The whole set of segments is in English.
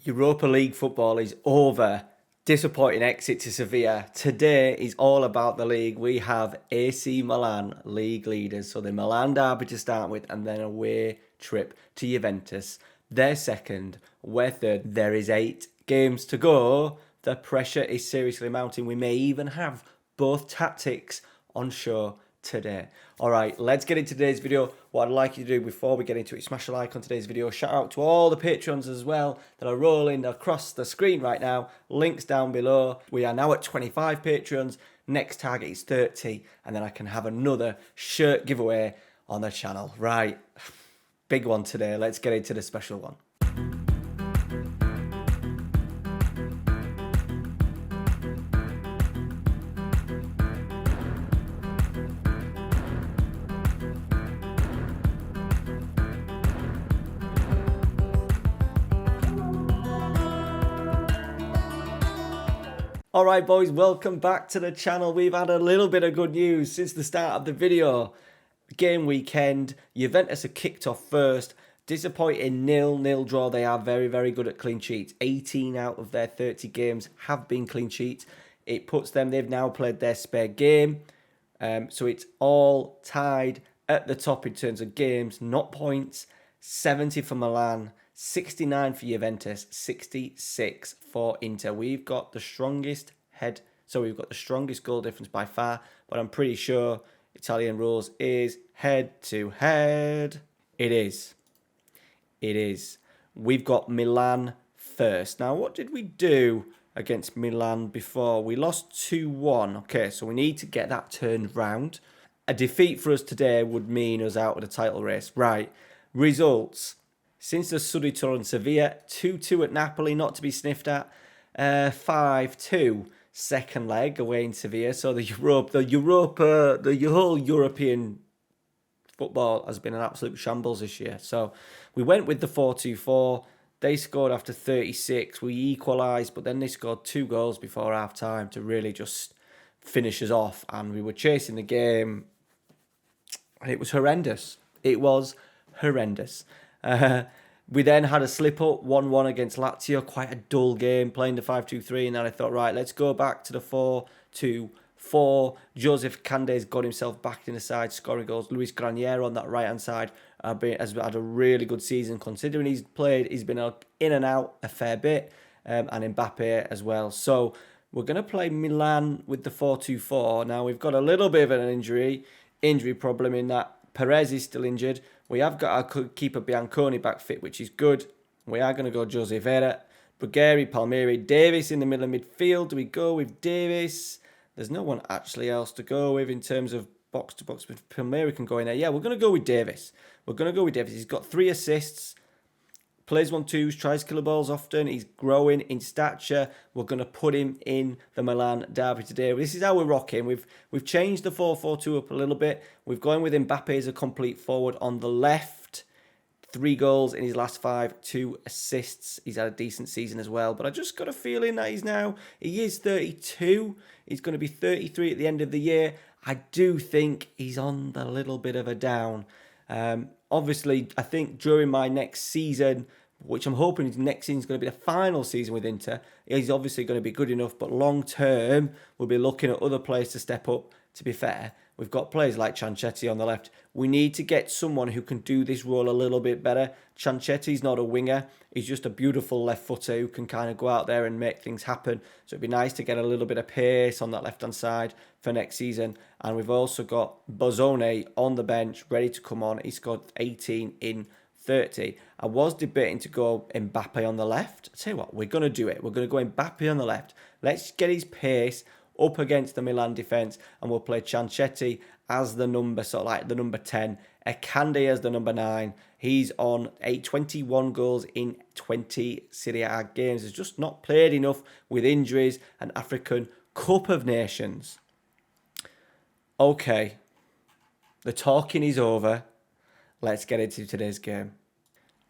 Europa League football is over. Disappointing exit to Sevilla. Today is all about the league. We have AC Milan, league leaders. So the Milan derby to start with, and then away trip to Juventus. They're second, we're third. There is 8 games to go. The pressure is seriously mounting. We may even have both tactics on show today. All right, let's get into today's video. What I'd like you to do before we get into it, smash a like on today's video. Shout out to all the patrons as well that are rolling across the screen right now. Links down below. We are now at 25 patrons. Next target is 30, and then I can have another shirt giveaway on the channel. Right, big one today. Let's get into the special one. Alright boys, welcome back to the channel. We've had a little bit of good news since the start of the video. Game weekend, Juventus are kicked off first. Disappointing 0-0 draw. They are very, very good at clean sheets. 18 out of their 30 games have been clean sheets. It puts them, they've now played their spare game. So it's all tied at the top in terms of games, not points. 70 for Milan, 69 for Juventus, 66 for Inter. We've got the strongest we've got the strongest goal difference by far, but I'm pretty sure Italian rules is head to head. It is. We've got Milan first. Now, what did we do against Milan before? We lost 2-1. Okay, so we need to get that turned round. A defeat for us today would mean us out of the title race. Right, results. Since the Scudetto and Sevilla, 2-2 at Napoli, not to be sniffed at. 5-2 second leg away in Sevilla. So the whole European football has been an absolute shambles this year. So we went with the 4-2-4. They scored after 36. We equalised, but then they scored 2 goals before half time to really just finish us off. And we were chasing the game. And it was horrendous. It was horrendous. We then had a slip-up, 1-1 against Lazio, quite a dull game, playing the 5-2-3, and then I thought, right, let's go back to the 4-2-4. Joseph Cande's got himself back in the side, scoring goals. Luis Granier on that right-hand side has had a really good season, considering he's been in and out a fair bit, and Mbappe as well. So we're going to play Milan with the 4-2-4. Now, we've got a little bit of an injury problem in that Perez is still injured. We have got our keeper Bianconi back fit, which is good. We are going to go Jose Vera, Bulgari, Palmieri, Davis in the middle of midfield. Do we go with Davis? There's no one actually else to go with in terms of box-to-box, but Palmieri can go in there. Yeah, we're going to go with Davis. He's got 3 assists. Plays 1-2s, tries killer balls often. He's growing in stature. We're going to put him in the Milan derby today. This is how we're rocking. We've changed the 4-4-2 up a little bit. We've gone with Mbappe as a complete forward on the left. 3 goals in his last 5, 2 assists. He's had a decent season as well. But I just got a feeling that he is 32. He's going to be 33 at the end of the year. I do think he's on the little bit of a down. Obviously, I think during my next season, which I'm hoping next season is going to be the final season with Inter, he's obviously going to be good enough, but long term, we'll be looking at other players to step up. To be fair, we've got players like Ciancetti on the left. We need to get someone who can do this role a little bit better. Ciancetti's not a winger. He's just a beautiful left footer who can kind of go out there and make things happen. So it'd be nice to get a little bit of pace on that left-hand side for next season. And we've also got Bozzone on the bench, ready to come on. He scored 18 in 30. I was debating to go Mbappe on the left. I'll tell you what, we're going to do it. We're going to go Mbappe on the left. Let's get his pace up against the Milan defence, and we'll play Ciancetti as the number, sort of like the number 10. Ekande as the number 9. He's on 21 goals in 20 Serie A games. He's just not played enough with injuries and African Cup of Nations. Okay, the talking is over. Let's get into today's game.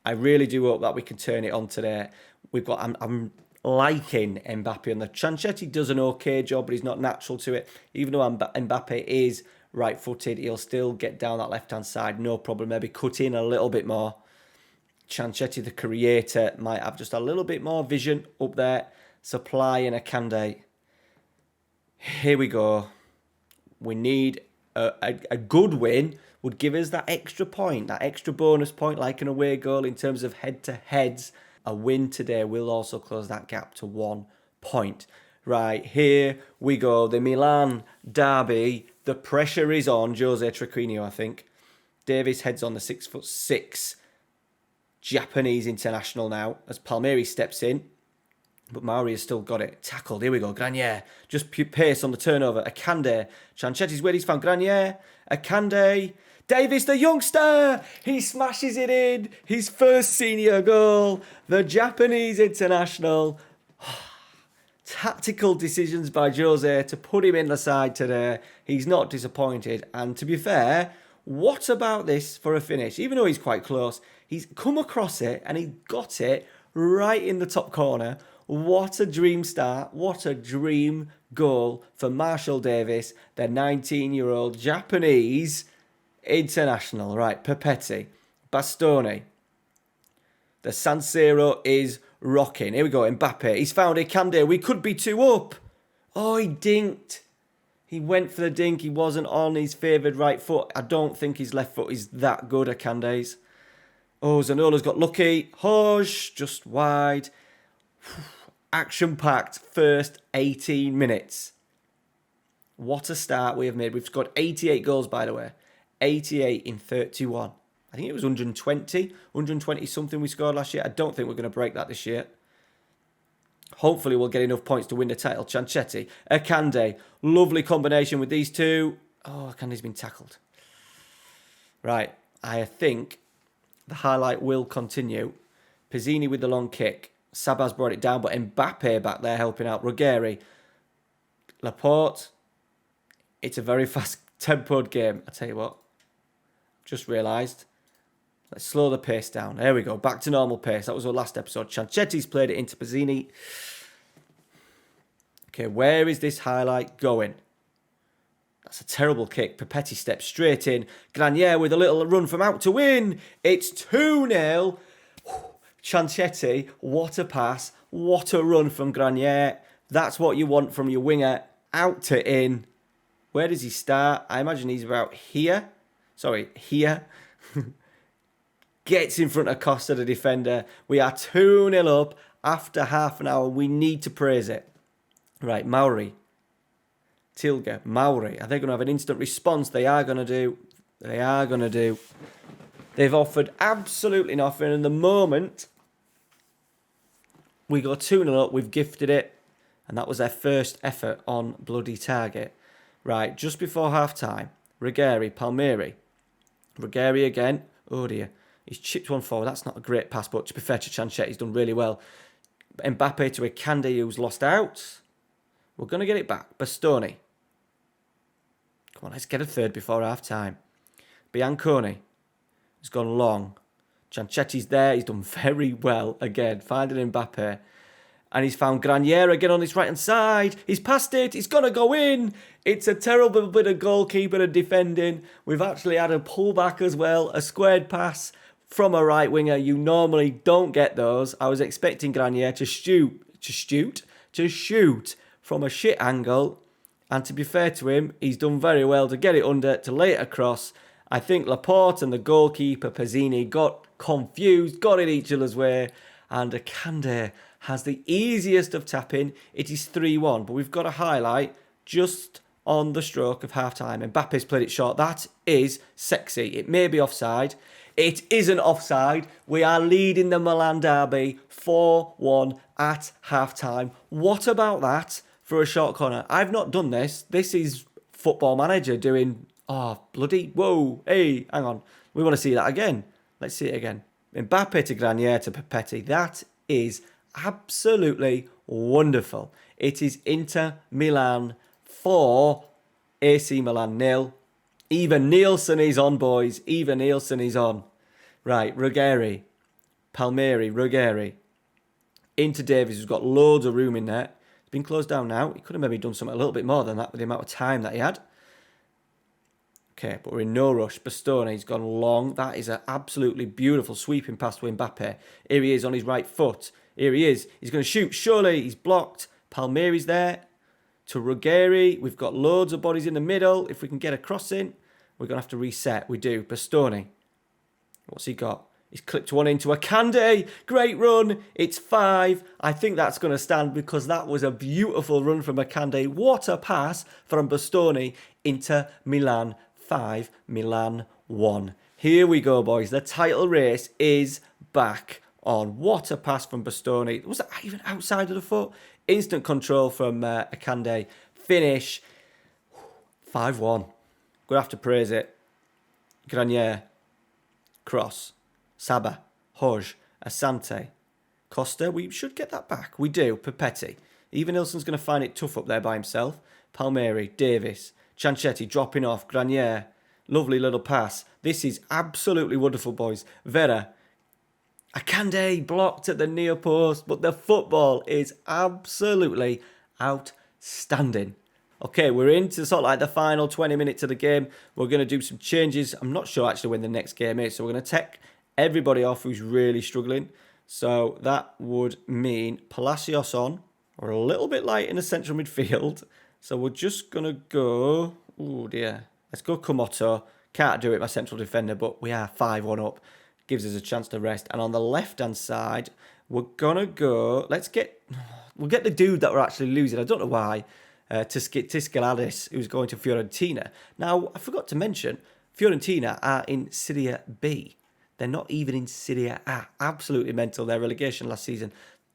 I really do hope that we can turn it on today. I'm liking Mbappe on the Ciancetti does an okay job, but he's not natural to it. Even though Mbappe is right-footed, he'll still get down that left-hand side, no problem. Maybe cut in a little bit more. Ciancetti, the creator, might have just a little bit more vision up there. Supply and Akande. Here we go. We need a good win. Would give us that extra point, that extra bonus point, like an away goal in terms of head-to-heads. A win today will also close that gap to 1 point. Right, here we go. The Milan derby. The pressure is on Jose Trequinho, I think. Davis heads on the 6'6" Japanese international now as Palmieri steps in. But Mauri has still got it. Tackled. Here we go. Granier. Just pace on the turnover. Akande. Ciancetti's where he's found Granier. Akande. Davis, the youngster. He smashes it in. His first senior goal. The Japanese international. Tactical decisions by Jose to put him in the side today. He's not disappointed. And to be fair, what about this for a finish? Even though he's quite close, he's come across it and he got it right in the top corner. What a dream start. What a dream goal for Marshall Davis, the 19-year-old Japanese international. Right, Pepetti, Bastoni. The San Siro is rocking. Here we go, Mbappe. He's found Akande. We could be 2 up. Oh, he dinked. He went for the dink. He wasn't on his favoured right foot. I don't think his left foot is that good, Akande's. Oh, Zanola's got lucky. Hoj, just wide. Action-packed first 18 minutes. What a start we have made. We've scored 88 goals, by the way. 88 in 31. I think it was 120 something we scored last year. I don't think we're going to break that this year. Hopefully we'll get enough points to win the title. Ciancetti, Akande. Lovely combination with these two. Oh, Akande's been tackled. Right, I think the highlight will continue. Pizzini with the long kick. Sabas brought it down, but Mbappe back there helping out. Ruggeri. Laporte. It's a very fast-tempoed game. I tell you what. Just realised. Let's slow the pace down. There we go. Back to normal pace. That was our last episode. Ciancetti's played it into Pizzini. Okay, where is this highlight going? That's a terrible kick. Pepetti steps straight in. Granier with a little run from out to win. It's 2-0. Ciancetti, what a pass. What a run from Granier. That's what you want from your winger. Out to in. Where does he start? I imagine he's about here. Sorry, here. Gets in front of Costa, the defender. We are 2-0 up after half an hour. We need to praise it. Right, Mauri. Tilga, Mauri. Are they going to have an instant response? They are going to do. They are going to do. They've offered absolutely nothing. And the moment we go 2-0 up, we've gifted it. And that was their first effort on bloody target. Right, just before half-time, Ruggeri, Palmieri. Ruggeri again. Oh dear. He's chipped one forward. That's not a great pass, but to be fair to Ciancetti, he's done really well. Mbappe to Akande, who's lost out. We're going to get it back. Bastoni. Come on, let's get a third before half-time. Bianconi has gone long. Ciancetti's there. He's done very well again, finding Mbappe. And he's found Granier again on his right-hand side. He's passed it. He's going to go in. It's a terrible bit of goalkeeper and defending. We've actually had a pullback as well. A squared pass from a right winger. You normally don't get those. I was expecting Granier to shoot from a shit angle. And to be fair to him, he's done very well to get it under, to lay it across. I think Laporte and the goalkeeper, Pizzini, got confused, got in each other's way. And Akande has the easiest of tapping. It is 3-1, but we've got a highlight just on the stroke of half-time. Mbappe's played it short. That is sexy. It may be offside. It isn't offside. We are leading the Milan derby 4-1 at half-time. What about that for a short corner? I've not done this. This is Football Manager doing... Oh, bloody... Whoa. Hey, hang on. We want to see that again. Let's see it again. Mbappe to Granier to Pepetti. That is absolutely wonderful. It is Inter Milan 4, AC Milan 0. Even Nielsen is on, boys. Even Nielsen is on. Right, Ruggeri. Palmieri, Ruggeri. Into Davies, who's got loads of room in there. It's been closed down now. He could have maybe done something a little bit more than that with the amount of time that he had. Okay, but we're in no rush. Bastone's gone long. That is an absolutely beautiful sweeping pass to Mbappe. Here he is on his right foot. Here he is. He's going to shoot. Surely he's blocked. Palmieri's there. To Ruggeri. We've got loads of bodies in the middle. If we can get a cross in, we're going to have to reset. We do. Bastoni. What's he got? He's clipped one into Akande. Great run. It's 5. I think that's going to stand because that was a beautiful run from Akande. What a pass from Bastoni into Milan 5, Milan 1. Here we go, boys. The title race is back on. What a pass from Bastoni. Was that even outside of the foot? Instant control from Akande. Finish 5-1. Going to have to praise it. Granier. Cross. Saba. Hoj. Asante. Costa. We should get that back. We do. Pepetti. Even Nilsson's going to find it tough up there by himself. Palmieri. Davis. Ciancetti dropping off. Granier. Lovely little pass. This is absolutely wonderful, boys. Vera. Akande blocked at the near post, but the football is absolutely outstanding. Okay, we're into sort of like the final 20 minutes of the game. We're going to do some changes. I'm not sure actually when the next game is, so we're going to take everybody off who's really struggling. So that would mean Palacios on. We're a little bit light in the central midfield. So we're just going to go... Oh dear. Let's go Komoto. Can't do it, my central defender, but we are 5-1 up. Gives us a chance to rest. And on the left-hand side, we're going to go... We'll get the dude that we're actually losing. I don't know why. Tiscaladis, who's going to Fiorentina. Now, I forgot to mention, Fiorentina are in Serie B. They're not even in Serie A. Absolutely mental. Their relegation last season.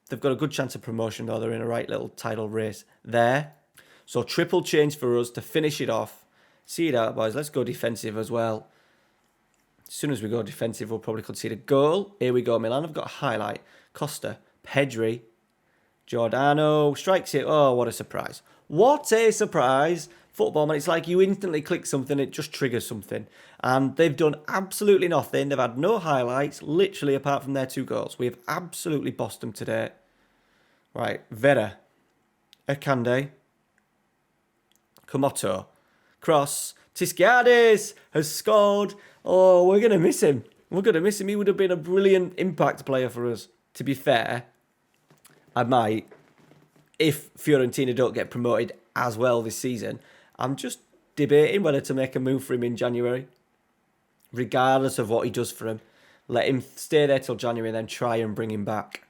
They've got a good chance of promotion, though. They're in a right little title race there. So triple change for us to finish it off. See it out, boys. Let's go defensive as well. As soon as we go defensive, we'll probably concede a goal. Here we go, Milan. I've got a highlight. Costa, Pedri, Giordano strikes it. Oh, what a surprise. What a surprise. Football, man. It's like you instantly click something, it just triggers something. And they've done absolutely nothing. They've had no highlights, literally, apart from their 2 goals. We have absolutely bossed them today. Right, Vera, Akande, Komoto, cross, Tisciades has scored. Oh, we're going to miss him. We're going to miss him. He would have been a brilliant impact player for us. To be fair, I might, if Fiorentina don't get promoted as well this season, I'm just debating whether to make a move for him in January. Regardless of what he does for him. Let him stay there till January and then try and bring him back.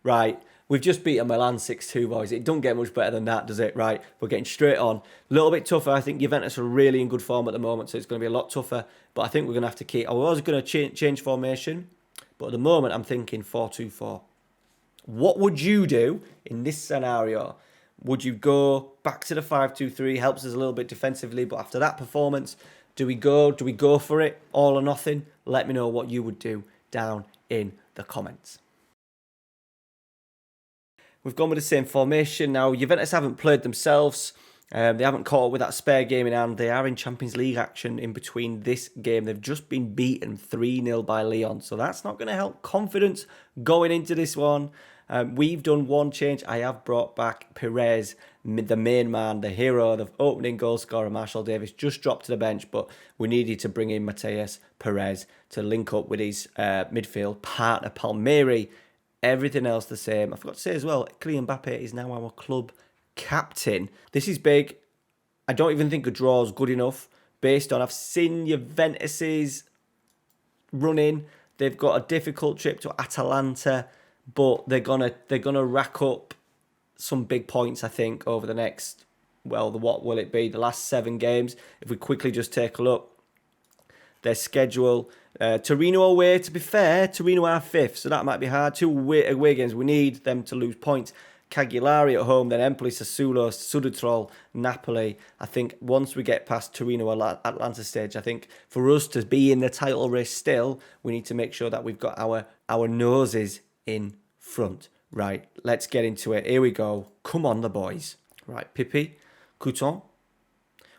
Right, we've just beaten Milan 6-2, boys. It don't get much better than that, does it? Right, we're getting straight on. A little bit tougher. I think Juventus are really in good form at the moment, so it's going to be a lot tougher. But I think we're going to have to keep... I was going to change formation, but at the moment I'm thinking 4-2-4. What would you do in this scenario? Would you go back to the 5-2-3? Helps us a little bit defensively, but after that performance, do we go for it? All or nothing? Let me know what you would do down in the comments. We've gone with the same formation. Now, Juventus haven't played themselves. They haven't caught up with that spare game in hand. They are in Champions League action in between this game. They've just been beaten 3-0 by Lyon. So that's not going to help confidence going into this one. We've done one change. I have brought back Perez, the main man, the hero, the opening goal scorer, Marshall Davis, just dropped to the bench, but we needed to bring in Mateus Perez to link up with his midfield partner, Palmieri. Everything else the same. I forgot to say as well, Kylian Mbappe is now our club captain. This is big. I don't even think a draw is good enough based on... I've seen Juventus's running. They've got a difficult trip to Atalanta, but they're gonna rack up some big points, I think, over the next... Well, what will it be? The last 7 games. If we quickly just take a look. Their schedule... Torino away, to be fair, Torino are 5th, so that might be hard. 2 away games, we need them to lose points. Cagliari at home, then Empoli, Sassuolo, Scudetto, Napoli. I think once we get past Torino Atlanta stage, I think for us to be in the title race still, we need to make sure that we've got our noses in front. Right, let's get into it. Here we go. Come on, the boys. Right, Pipi, Couton.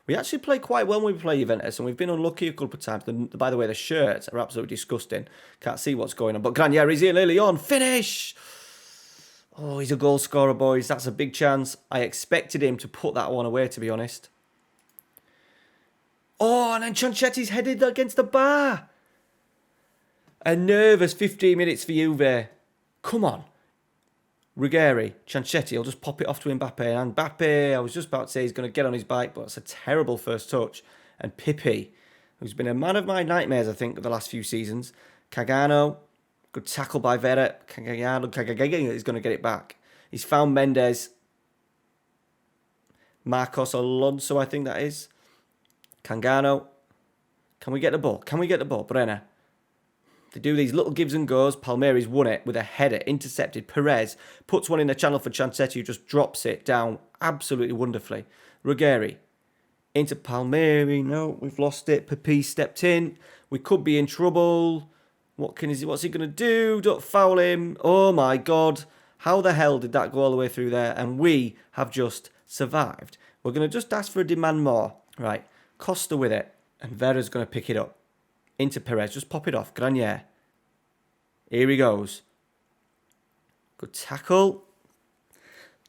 We actually play quite well when we play Juventus, and we've been unlucky a couple of times. By the way, the shirts are absolutely disgusting. Can't see what's going on. But Granier is here, Lyon. Finish! Oh, he's a goal scorer, boys. That's a big chance. I expected him to put that one away, to be honest. Oh, and then Ciancetti's headed against the bar. A nervous 15 minutes for Juve. Come on. Ruggeri, Ciancetti, he'll just pop it off to Mbappe. And Mbappe, I was just about to say he's going to get on his bike, but it's a terrible first touch. And Pippi, who's been a man of my nightmares, I think, the last few seasons. Cagano, good tackle by Vera. Cagano is going to get it back. He's found Mendes. Marcos Alonso, I think that is. Cagano. Can we get the ball? Brenner. They do these little gives and goes. Palmieri's won it with a header, intercepted. Perez puts one in the channel for Ciancetti, who just drops it down absolutely wonderfully. Ruggeri into Palmieri. No, we've lost it. Pepe stepped in. We could be in trouble. What's he going to do? Don't foul him. Oh my God. How the hell did that go all the way through there? And we have just survived. We're going to just ask for a demand more. Right. Costa with it. And Vera's going to pick it up. Into Perez. Just pop it off. Granier. Here he goes. Good tackle.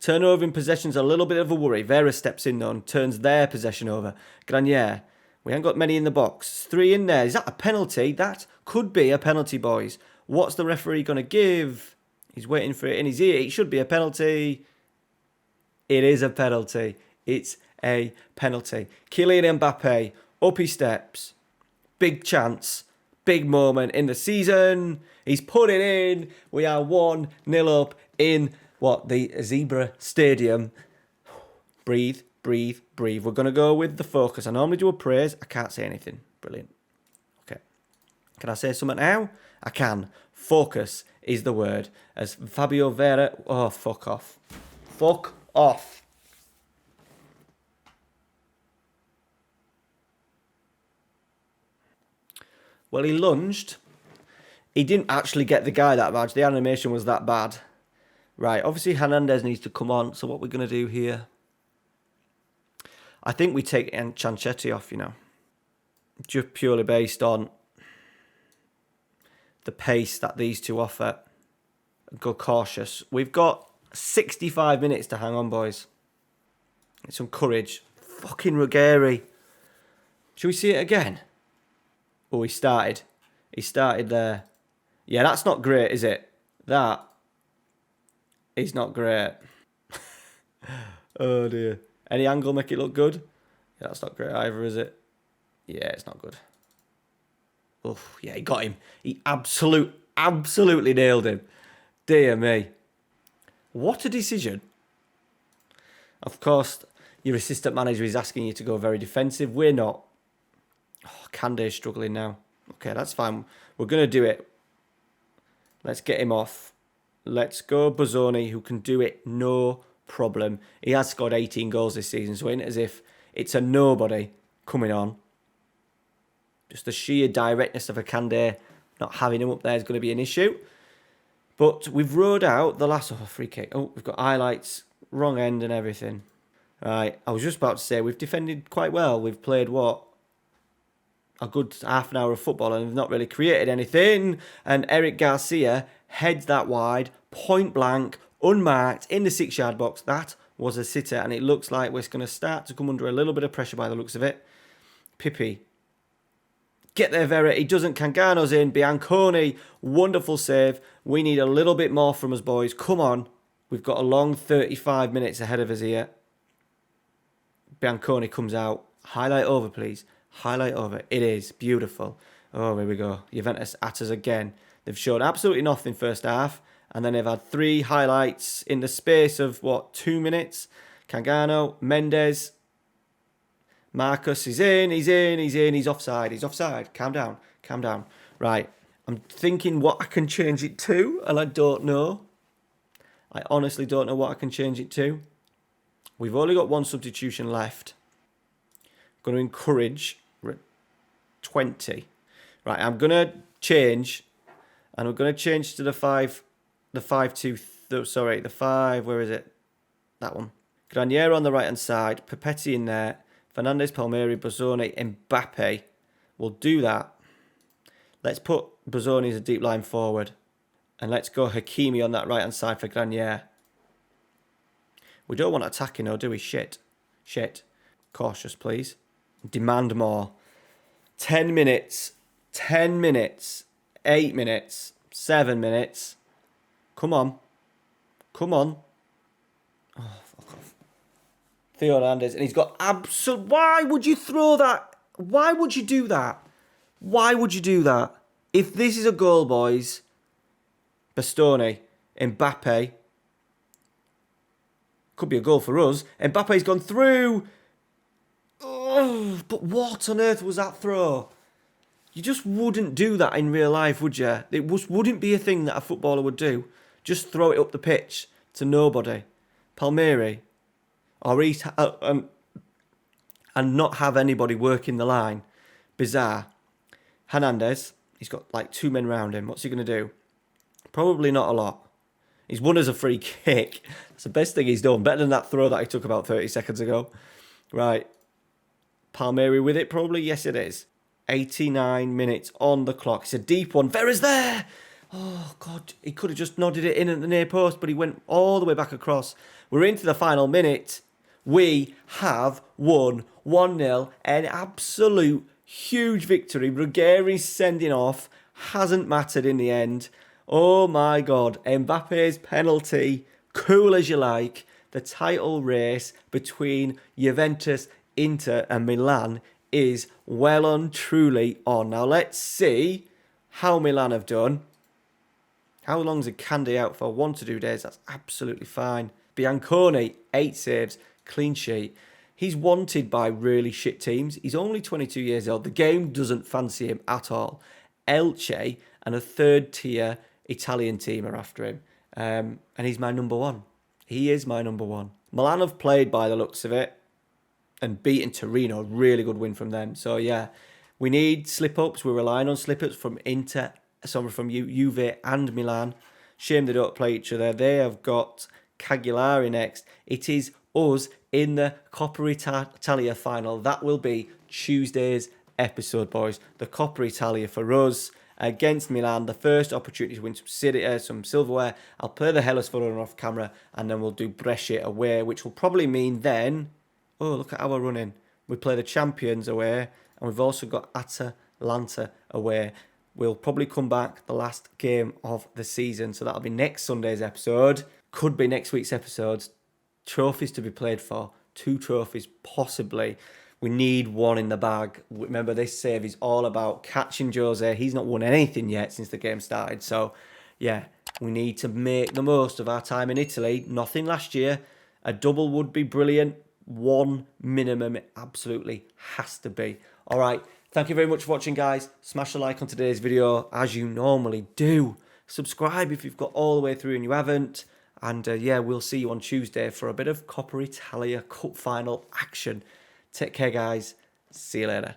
Turnover in possession's a little bit of a worry. Vera steps in though and turns their possession over. Granier. We haven't got many in the box. 3 in there. Is that a penalty? That could be a penalty, boys. What's the referee going to give? He's waiting for it in his ear. It should be a penalty. It is a penalty. It's a penalty. Kylian Mbappe. Up he steps. Big chance, big moment in the season. He's put it in. We are 1-0 up in the Zebra Stadium. Breathe, breathe, breathe. We're going to go with the focus. I normally do a praise. I can't say anything. Brilliant. Okay. Can I say something now? I can. Focus is the word. As Fabio Vera... Oh, fuck off. Fuck off. Well, he lunged. He didn't actually get the guy that much. The animation was that bad. Right, obviously Hernandez needs to come on. So what we're going to do here... I think we take Ciancetti off, just purely based on the pace that these two offer. Go cautious. We've got 65 minutes to hang on, boys. Get some courage. Fucking Ruggeri. Should we see it again? Oh, he started. He started there. Yeah, that's not great, is it? That is not great. Oh, dear. Any angle make it look good? Yeah, that's not great either, is it? Yeah, it's not good. Oh, yeah, he got him. He absolutely nailed him. Dear me. What a decision. Of course, your assistant manager is asking you to go very defensive. We're not. Oh, Kande's struggling now. Okay, that's fine. We're going to do it. Let's get him off. Let's go Bozzoni, who can do it no problem. He has scored 18 goals this season, so it ain't as if it's a nobody coming on. Just the sheer directness of a Kande not having him up there is going to be an issue. But we've rode out the last... free kick. Oh, we've got highlights, wrong end and everything. Right, I was just about to say, we've defended quite well. We've played, a good half an hour of football and we've not really created anything. And Eric Garcia heads that wide, point blank, unmarked, in the 6-yard box. That was a sitter, and it looks like we're going to start to come under a little bit of pressure by the looks of it. Pippi. Get there, Vera. He doesn't. Cangano's in. Bianconi. Wonderful save. We need a little bit more from us, boys. Come on. We've got a long 35 minutes ahead of us here. Bianconi comes out. Highlight over, please. Highlight over. It is. Beautiful. Oh, here we go. Juventus at us again. They've showed absolutely nothing first half. And then they've had 3 highlights in the space of, 2 minutes. Cangano, Mendes, Marcus, he's offside. Calm down. Right, I'm thinking what I can change it to, and I don't know. I honestly don't know what I can change it to. We've only got 1 substitution left. I'm going to encourage 20. Right, I'm going to change, and I'm going to change to the 5, where is it? That one. Granier on the right-hand side, Papetti in there, Fernandez, Palmieri, Bozzoni, Mbappe. We'll do that. Let's put Bozzoni as a deep line forward. And let's go Hakimi on that right-hand side for Granier. We don't want attacking, though, do we? Shit. Cautious, please. Demand more. 10 minutes. 10 minutes. 8 minutes. 7 minutes. Come on. Come on. Oh, fuck off. Theo Hernandez. And he's got absolute... Why would you throw that? Why would you do that? Why would you do that? If this is a goal, boys... Bastoni. Mbappe. Could be a goal for us. Mbappe's gone through. Oh, but what on earth was that throw? You just wouldn't do that in real life, would you? It wouldn't be a thing that a footballer would do. Just throw it up the pitch to nobody. Palmieri. Or and not have anybody working the line. Bizarre. Hernandez. He's got like 2 men around him. What's he going to do? Probably not a lot. He's won as a free kick. That's the best thing he's done. Better than that throw that he took about 30 seconds ago. Right. Palmieri with it, probably? Yes, it is. 89 minutes on the clock. It's a deep one. Vera's there! Oh, God. He could have just nodded it in at the near post, but he went all the way back across. We're into the final minute. We have won 1-0. An absolute huge victory. Ruggeri's sending off hasn't mattered in the end. Oh my God, Mbappe's penalty, cool as you like. The title race between Juventus, Inter and Milan is well and truly on. Now let's see how Milan have done. How long's a Candy out for? 1 to 2 days, that's absolutely fine. Bianconi, 8 saves, clean sheet. He's wanted by really shit teams. He's only 22 years old. The game doesn't fancy him at all. Elche and a third tier Italian team are after him. And he's my number 1. He is my number 1. Milan have played by the looks of it and beaten Torino. Really good win from them. So, yeah, we need slip-ups. We're relying on slip-ups from Inter, from Juve and Milan. Shame they don't play each other. They have got Cagliari next. It is us in the Coppa Italia final. That will be Tuesday's episode, boys. The Coppa Italia for us. Against Milan, the first opportunity to win some silverware. I'll play the Hellas Verona off camera, and then we'll do Brescia away, which will probably mean then... Oh, look at our running. We play the champions away, and we've also got Atalanta away. We'll probably come back the last game of the season, so that'll be next Sunday's episode. Could be next week's episode. Trophies to be played for. 2 trophies, possibly. We need 1 in the bag. Remember, this save is all about catching Jose. He's not won anything yet since the game started. So, yeah, we need to make the most of our time in Italy. Nothing last year. A double would be brilliant. 1 minimum. It absolutely has to be. All right. Thank you very much for watching, guys. Smash a like on today's video, as you normally do. Subscribe if you've got all the way through and you haven't. And, yeah, we'll see you on Tuesday for a bit of Coppa Italia Cup final action. Take care, guys. See you later.